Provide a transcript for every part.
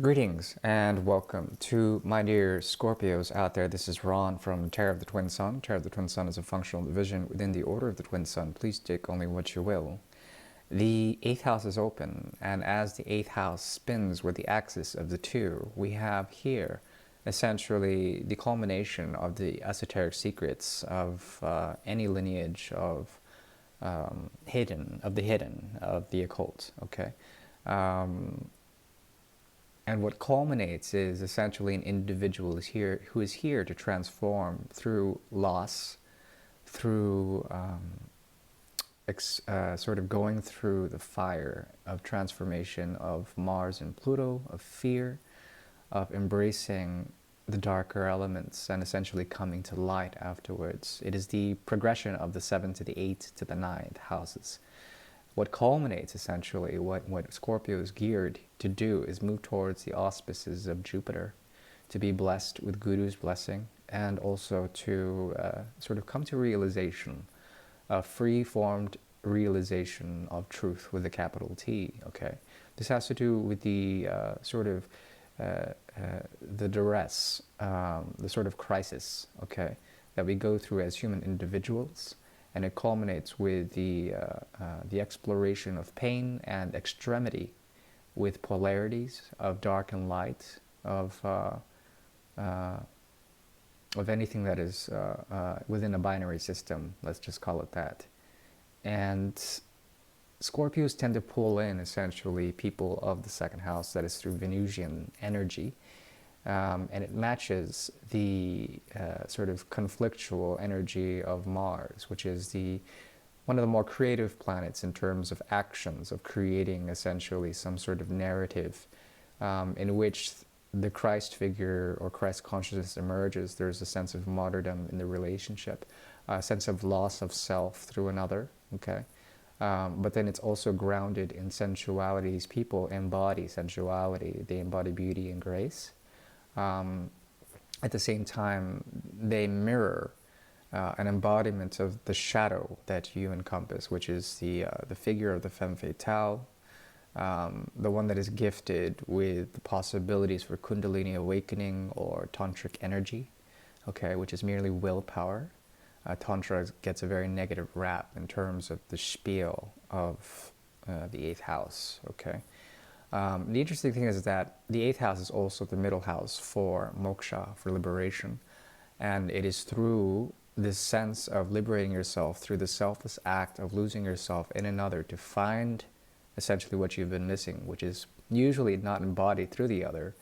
Greetings and welcome to my dear Scorpios out there. This is Ron from Tarot of the Twin Sun. Tarot of the Twin Sun is a functional division within the Order of the Twin Sun. Please take only what you will. The 8th house is open, and as the 8th house spins with the axis of the 2, we have here essentially the culmination of the esoteric secrets of any lineage of the occult, okay? And what culminates is essentially an individual who is here to transform through loss, through sort of going through the fire of transformation of Mars and Pluto, of fear, of embracing the darker elements and essentially coming to light afterwards. It is the progression of the 7th to the 8th to the 9th houses. What culminates, essentially, what Scorpio is geared to do is move towards the auspices of Jupiter, to be blessed with Guru's blessing, and also to sort of come to realization, a free-formed realization of truth with a capital T, okay? This has to do with the the duress, the sort of crisis, okay, that we go through as human individuals. And it culminates with the exploration of pain and extremity, with polarities of dark and light, of anything that is within a binary system. Let's just call it that. And Scorpios tend to pull in essentially people of the 2nd house, that is through Venusian energy. And it matches the sort of conflictual energy of Mars, which is one of the more creative planets in terms of actions, of creating essentially some sort of narrative in which the Christ figure or Christ consciousness emerges. There's a sense of martyrdom in the relationship, a sense of loss of self through another, okay? But then it's also grounded in sensuality. These people embody sensuality. They embody beauty and grace. At the same time, they mirror an embodiment of the shadow that you encompass, which is the figure of the femme fatale, the one that is gifted with the possibilities for Kundalini awakening or tantric energy, okay, which is merely willpower. Tantra gets a very negative rap in terms of the spiel of the 8th house, okay. The interesting thing is that the 8th house is also the middle house for moksha, for liberation. And it is through this sense of liberating yourself, through the selfless act of losing yourself in another to find essentially what you've been missing, which is usually not embodied through the other.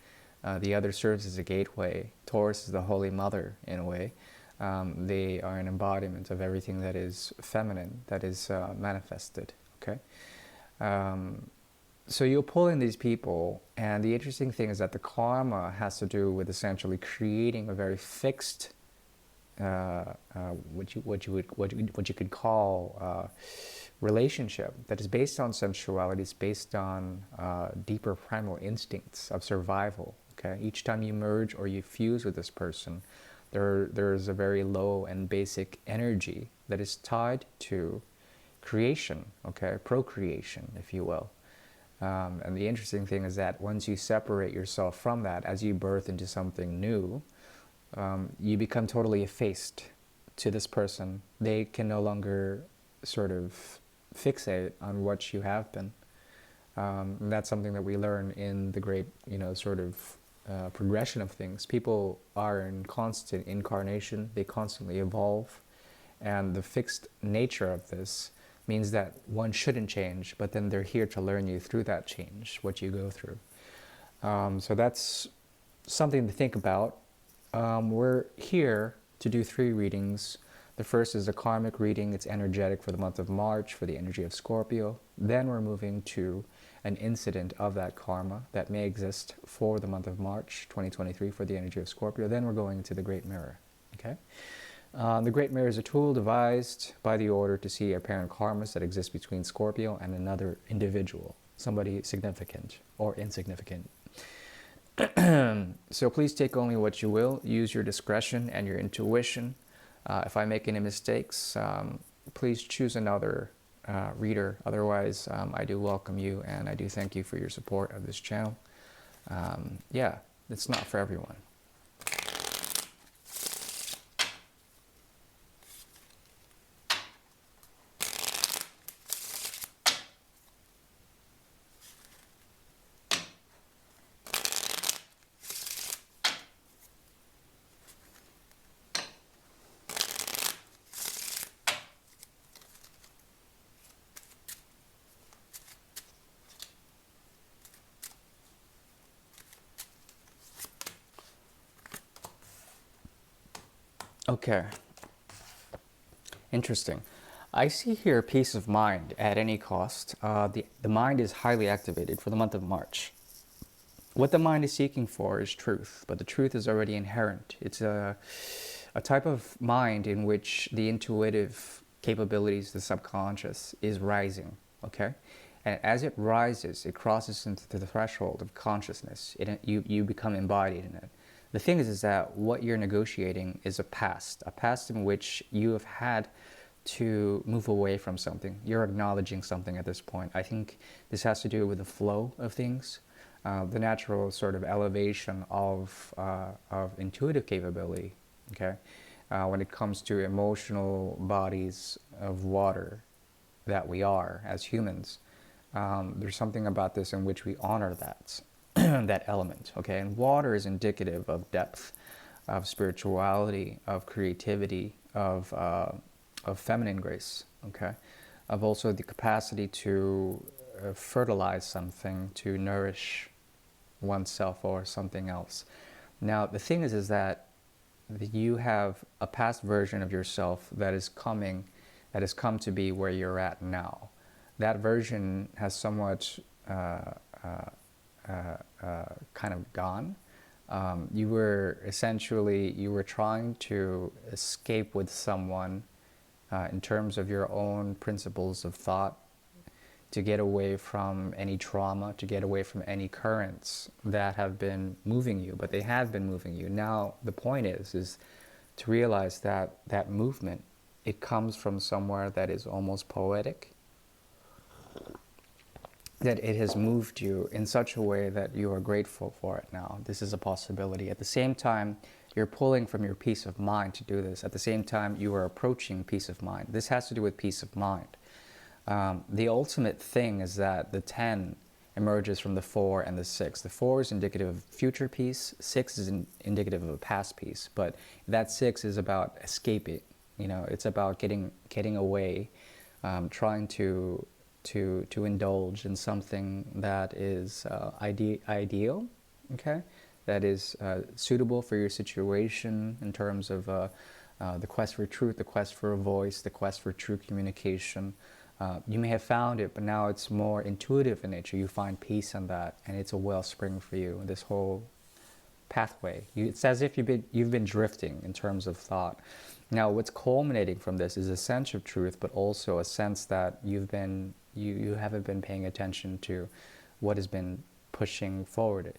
The other serves as a gateway. Taurus is the Holy Mother in a way. They are an embodiment of everything that is feminine, that is manifested, okay? So you'll pull in these people, and the interesting thing is that the karma has to do with essentially creating a very fixed, what you could call relationship that is based on sensuality, it's based on deeper primal instincts of survival. Okay, each time you merge or you fuse with this person, there's a very low and basic energy that is tied to creation. Okay, procreation, if you will. And the interesting thing is that once you separate yourself from that, as you birth into something new, you become totally effaced to this person. They can no longer sort of fixate on what you have been. And that's something that we learn in the great, sort of progression of things. People are in constant incarnation. They constantly evolve. And the fixed nature of this means that one shouldn't change, but then they're here to learn you through that change, what you go through. So that's something to think about. We're here to do 3 readings. The first is a karmic reading. It's energetic for the month of March, for the energy of Scorpio. Then we're moving to an incident of that karma that may exist for the month of March 2023 for the energy of Scorpio. Then we're going to the Great Mirror, okay? The Great Mirror is a tool devised by the Order to see apparent karmas that exist between Scorpio and another individual, somebody significant or insignificant. So please take only what you will. Use your discretion and your intuition. If I make any mistakes, please choose another reader. Otherwise, I do welcome you and I do thank you for your support of this channel. Yeah, it's not for everyone. Okay, interesting. I see here peace of mind at any cost. The mind is highly activated for the month of March. What the mind is seeking for is truth, but the truth is already inherent. It's a type of mind in which the intuitive capabilities, the subconscious, is rising, okay? And as it rises, it crosses into the threshold of consciousness. You become embodied in it. The thing is that what you're negotiating is a past in which you have had to move away from something. You're acknowledging something at this point. I think this has to do with the flow of things, the natural sort of elevation of intuitive capability, okay? When it comes to emotional bodies of water that we are as humans, there's something about this in which we honor that, that element, okay? And water is indicative of depth, of spirituality, of creativity, of feminine grace, okay? Of also the capacity to fertilize something, to nourish oneself or something else. Now, the thing is that you have a past version of yourself that is coming, that has come to be where you're at now. That version has somewhat kind of gone. You were trying to escape with someone in terms of your own principles of thought, to get away from any trauma, to get away from any currents that have been moving you, but they have been moving you. Now, the point is to realize that that movement, it comes from somewhere that is almost poetic, that it has moved you in such a way that you are grateful for it now. This is a possibility. At the same time, you're pulling from your peace of mind to do this. At the same time, you are approaching peace of mind. This has to do with peace of mind. The ultimate thing is that the 10 emerges from the 4 and the 6. The 4 is indicative of future peace, 6 is indicative of a past peace, but that 6 is about escaping. You know, it's about getting away, trying to indulge in something that is ideal, okay? That is suitable for your situation in terms of the quest for truth, the quest for a voice, the quest for true communication. You may have found it, but now it's more intuitive in nature. You find peace in that, and it's a wellspring for you, this whole pathway. It's as if you've been drifting in terms of thought. Now, what's culminating from this is a sense of truth, but also a sense that you haven't been paying attention to what has been pushing forward.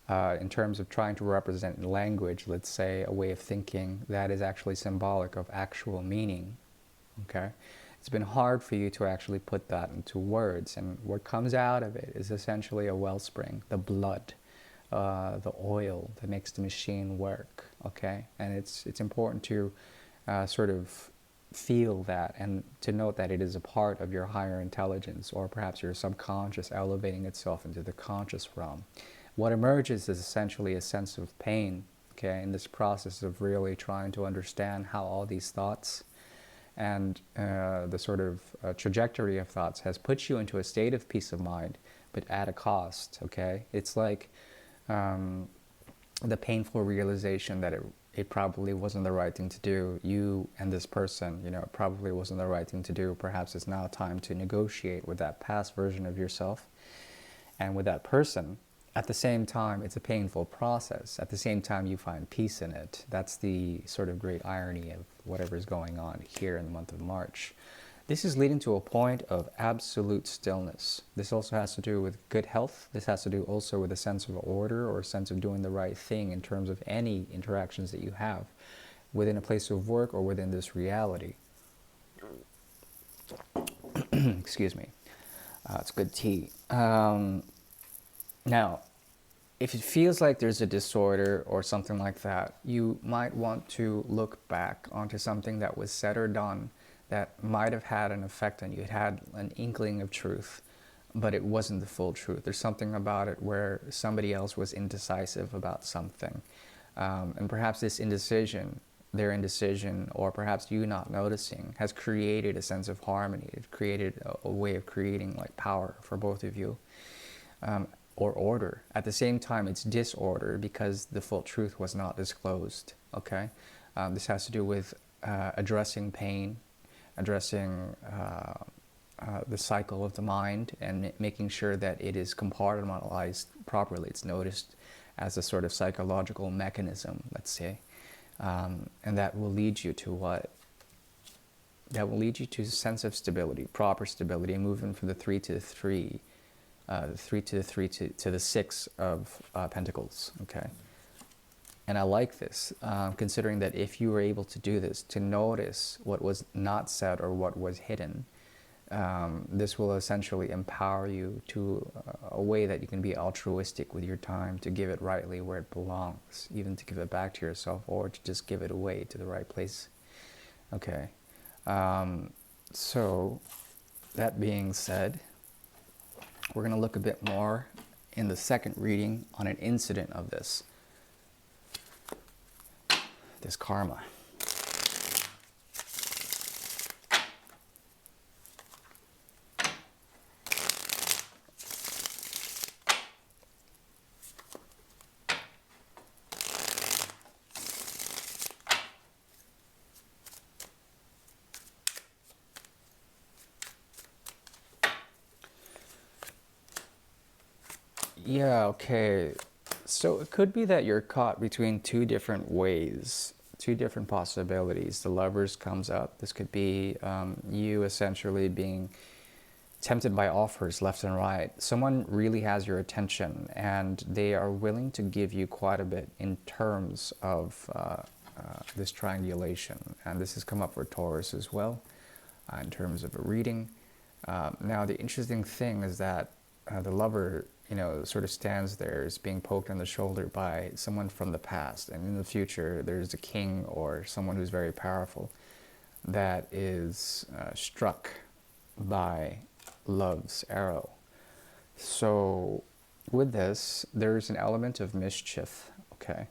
In terms of trying to represent in language, let's say, a way of thinking that is actually symbolic of actual meaning, okay? It's been hard for you to actually put that into words, and what comes out of it is essentially a wellspring, the blood, the oil that makes the machine work, okay? And it's important to sort of feel that and to note that it is a part of your higher intelligence, or perhaps your subconscious elevating itself into the conscious realm. What emerges is essentially a sense of pain, okay, in this process of really trying to understand how all these thoughts and the sort of trajectory of thoughts has put you into a state of peace of mind, but at a cost, okay? It's like the painful realization that it probably wasn't the right thing to do. You and this person, you know, it probably wasn't the right thing to do. Perhaps it's now time to negotiate with that past version of yourself and with that person. At the same time, it's a painful process. At the same time, you find peace in it. That's the sort of great irony of whatever's going on here in the month of March. This is leading to a point of absolute stillness. This also has to do with good health. This has to do also with a sense of order or a sense of doing the right thing in terms of any interactions that you have within a place of work or within this reality. Excuse me. It's good tea. Now, if it feels like there's a disorder or something like that, you might want to look back onto something that was said or done that might have had an effect on you. It had an inkling of truth, but it wasn't the full truth. There's something about it where somebody else was indecisive about something. And perhaps this indecision, their indecision, or perhaps you not noticing, has created a sense of harmony. It created a way of creating like power for both of you. Or order. At the same time, it's disorder because the full truth was not disclosed. Okay, this has to do with addressing pain, addressing the cycle of the mind, and making sure that it is compartmentalized properly. It's noticed as a sort of psychological mechanism, let's say, and that will lead you to what? That will lead you to a sense of stability, proper stability, and moving from the 3 to the 3. The 3 to the 3 to the 6 of Pentacles, okay? And I like this, considering that if you were able to do this, to notice what was not said or what was hidden, this will essentially empower you to a way that you can be altruistic with your time, to give it rightly where it belongs, even to give it back to yourself, or to just give it away to the right place, okay? So, that being said, we're going to look a bit more in the second reading on an incident of this karma. Yeah, okay. So it could be that you're caught between two different ways, two different possibilities. The Lovers comes up. This could be you essentially being tempted by offers left and right. Someone really has your attention and they are willing to give you quite a bit in terms of this triangulation. And this has come up for Taurus as well in terms of a reading. Now, the interesting thing is that the lover, sort of stands there, is being poked on the shoulder by someone from the past. And in the future, there's a king or someone who's very powerful that is struck by love's arrow. So with this, there's an element of mischief, okay,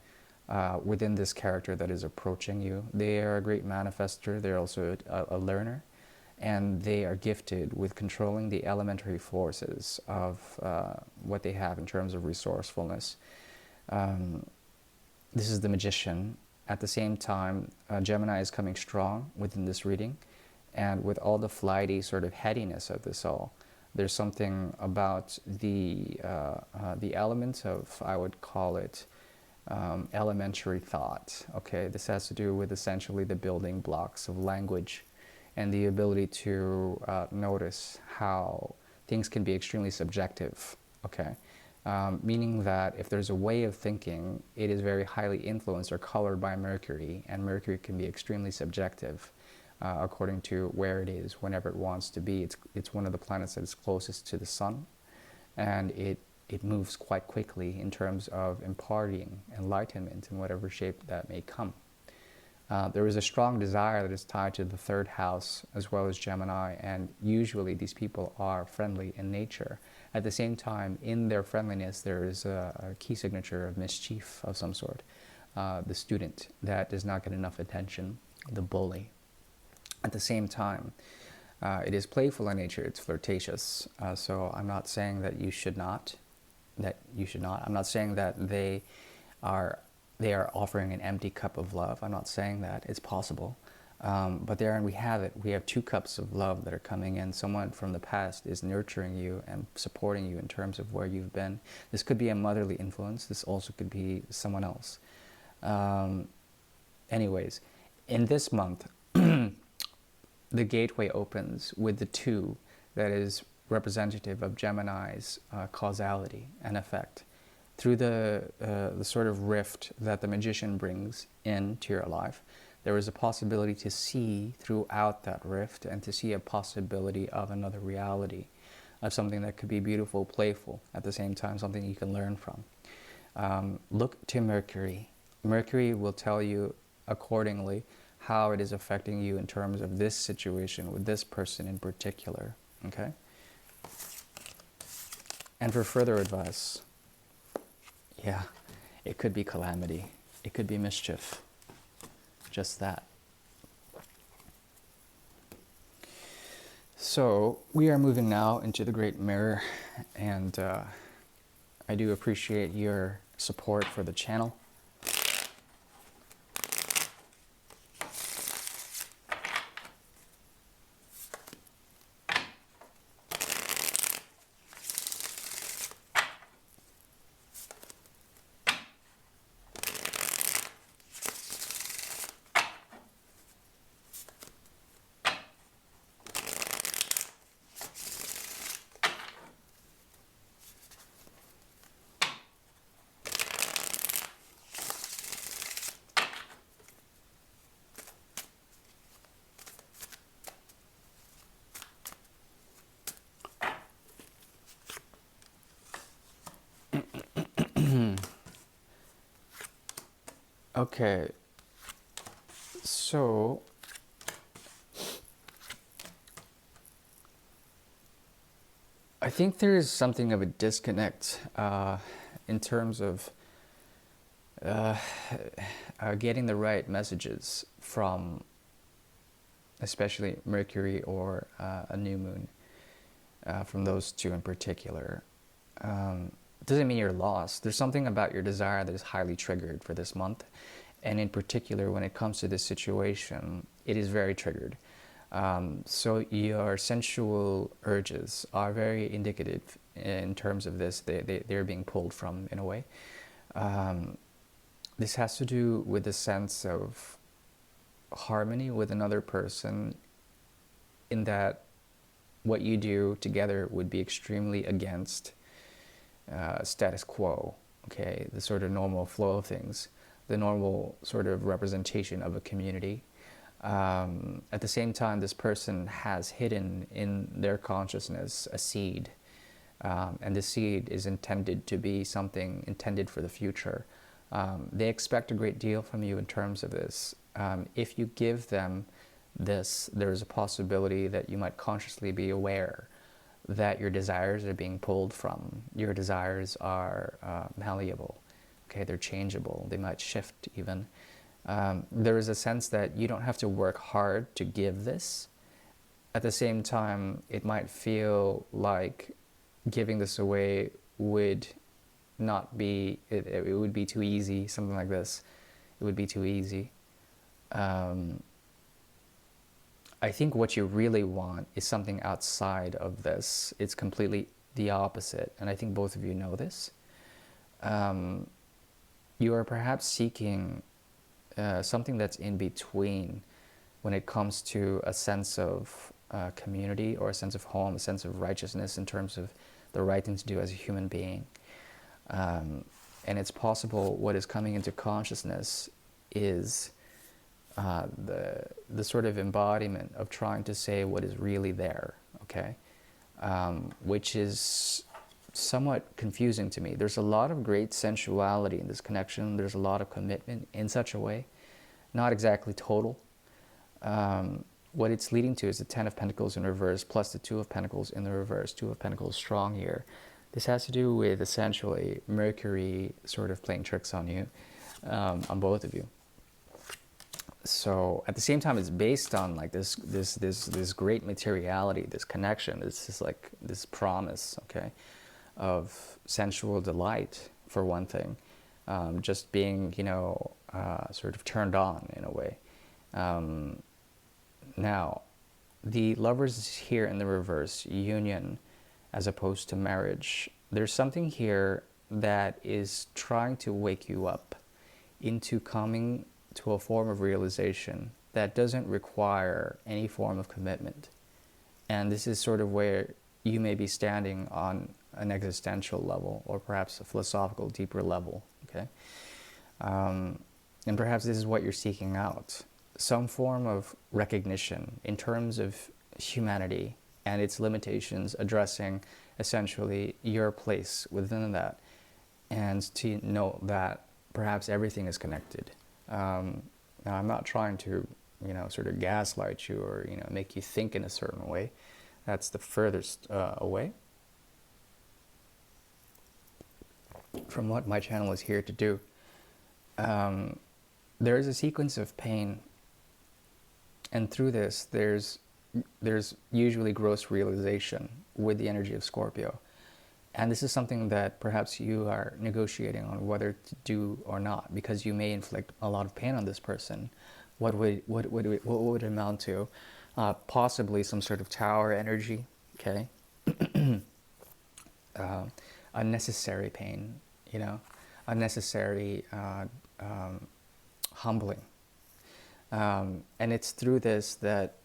within this character that is approaching you. They are a great manifester. They're also a learner. And they are gifted with controlling the elementary forces of what they have in terms of resourcefulness. This is the Magician. At the same time, Gemini is coming strong within this reading. And with all the flighty sort of headiness of this all, there's something about the element of, I would call it, elementary thought. Okay, this has to do with essentially the building blocks of language and the ability to notice how things can be extremely subjective, okay? Meaning that if there's a way of thinking, it is very highly influenced or colored by Mercury, and Mercury can be extremely subjective according to where it is, whenever it wants to be. It's one of the planets that is closest to the Sun, and it moves quite quickly in terms of imparting enlightenment in whatever shape that may come. There is a strong desire that is tied to the third house as well as Gemini, and usually these people are friendly in nature. At the same time, in their friendliness, there is a key signature of mischief of some sort. The student that does not get enough attention, the bully. At the same time, it is playful in nature, it's flirtatious. So I'm not saying that you should not. I'm not saying that they are offering an empty cup of love. I'm not saying that. It's possible. But therein we have it. We have two cups of love that are coming in. Someone from the past is nurturing you and supporting you in terms of where you've been. This could be a motherly influence. This also could be someone else. Anyways, in this month, the gateway opens with the 2 that is representative of Gemini's causality and effect. Through the sort of rift that the Magician brings into your life, there is a possibility to see throughout that rift and to see a possibility of another reality, of something that could be beautiful, playful, at the same time something you can learn from. Look to Mercury. Mercury will tell you accordingly how it is affecting you in terms of this situation with this person in particular. Okay? And for further advice, yeah, it could be calamity. It could be mischief. Just that. So we are moving now into the Great Mirror, and I do appreciate your support for the channel. Okay, so I think there is something of a disconnect in terms of getting the right messages from especially Mercury or a new moon, from those two in particular. Doesn't mean you're lost. There's something about your desire that is highly triggered for this month. And in particular, when it comes to this situation, it is very triggered. So your sensual urges are very indicative in terms of this. They're being pulled from, in a way. This has to do with the sense of harmony with another person, in that what you do together would be extremely against status quo, okay, the sort of normal flow of things, the normal sort of representation of a community. At the same time, this person has hidden in their consciousness a seed, and the seed is intended to be something intended for the future. They expect a great deal from you in terms of this. If you give them this, there's a possibility that you might consciously be aware that your desires are being pulled from. Your desires are malleable. Okay, they're changeable. They might shift even. There is a sense that you don't have to work hard to give this. At the same time, it might feel like giving this away would not be, it would be too easy, something like this. It would be too easy. I think what you really want is something outside of this. It's completely the opposite, and I think both of you know this. You are perhaps seeking something that's in between when it comes to a sense of community, or a sense of home, a sense of righteousness in terms of the right thing to do as a human being. And it's possible what is coming into consciousness is the sort of embodiment of trying to say what is really there, okay? Which is somewhat confusing to me. There's a lot of great sensuality in this connection. There's a lot of commitment in such a way, not exactly total. What it's leading to is the Ten of Pentacles in reverse plus the Two of Pentacles in the reverse. Two of Pentacles strong here. This has to do with essentially Mercury sort of playing tricks on you, on both of you. So at the same time, it's based on like this great materiality, this connection. This is like this promise, okay, of sensual delight for one thing, just being, you know, sort of turned on in a way. Now, the Lovers is here in the reverse, union as opposed to marriage. There's something here that is trying to wake you up into coming to a form of realization that doesn't require any form of commitment. And this is sort of where you may be standing on an existential level, or perhaps a philosophical, deeper level, okay? And perhaps this is what you're seeking out. Some form of recognition in terms of humanity and its limitations, addressing essentially your place within that. and to know that perhaps everything is connected. Now, I'm not trying to, sort of gaslight you or, make you think in a certain way. That's the furthest away from what my channel is here to do. There is a sequence of pain, and through this, there's usually gross realization with the energy of Scorpio. And this is something that perhaps you are negotiating on whether to do or not, because you may inflict a lot of pain on this person. What would it amount to? Possibly some sort of tower energy, okay? Unnecessary pain, unnecessary humbling. And it's through this that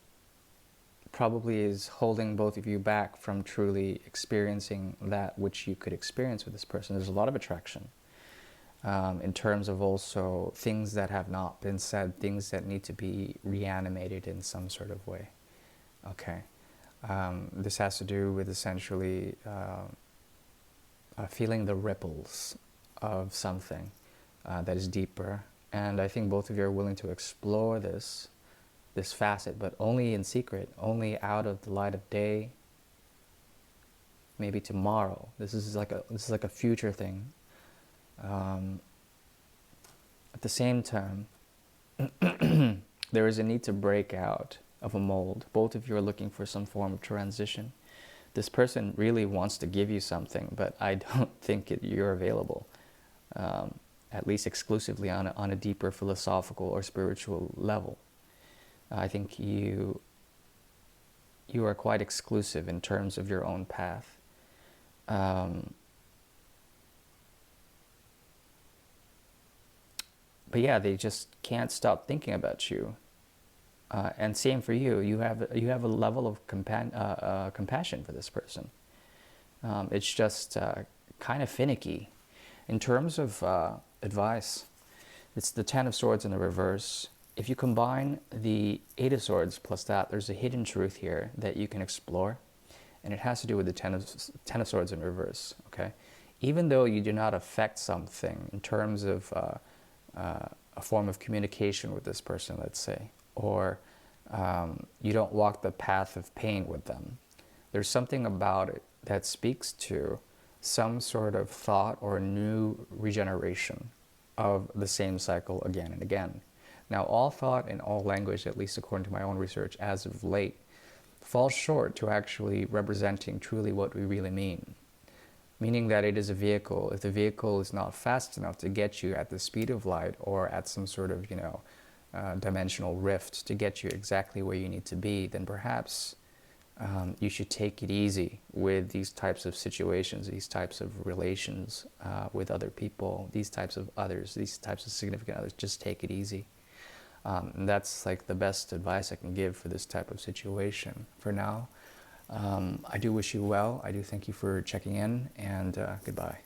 probably is holding both of you back from truly experiencing that which you could experience with this person. There's a lot of attraction in terms of also things that have not been said, things that need to be reanimated in some sort of way. Okay. This has to do with essentially feeling the ripples of something that is deeper. And I think both of you are willing to explore this facet, but only in secret, only out of the light of day. Maybe tomorrow. This is like a future thing. At the same time, there is a need to break out of a mold. Both of you are looking for some form of transition. This person really wants to give you something, but I don't think you're available, at least exclusively on a deeper philosophical or spiritual level. I think you are quite exclusive in terms of your own path. But yeah, they just can't stop thinking about you. And same for you. You have a level of compassion for this person. It's just kind of finicky. In terms of advice, it's the Ten of Swords in the reverse. If you combine the Eight of Swords plus that, there's a hidden truth here that you can explore, and it has to do with the Ten of Swords in reverse. Okay, even though you do not affect something in terms of a form of communication with this person, let's say, or you don't walk the path of pain with them, there's something about it that speaks to some sort of thought or new regeneration of the same cycle again and again. Now, all thought and all language, at least according to my own research as of late, falls short to actually representing truly what we really mean. Meaning that it is a vehicle. If the vehicle is not fast enough to get you at the speed of light or at some sort of, dimensional rift to get you exactly where you need to be, then perhaps you should take it easy with these types of situations, these types of relations with other people, these types of others, these types of significant others. Just take it easy. And that's like the best advice I can give for this type of situation for now. I do wish you well. I do thank you for checking in, and goodbye.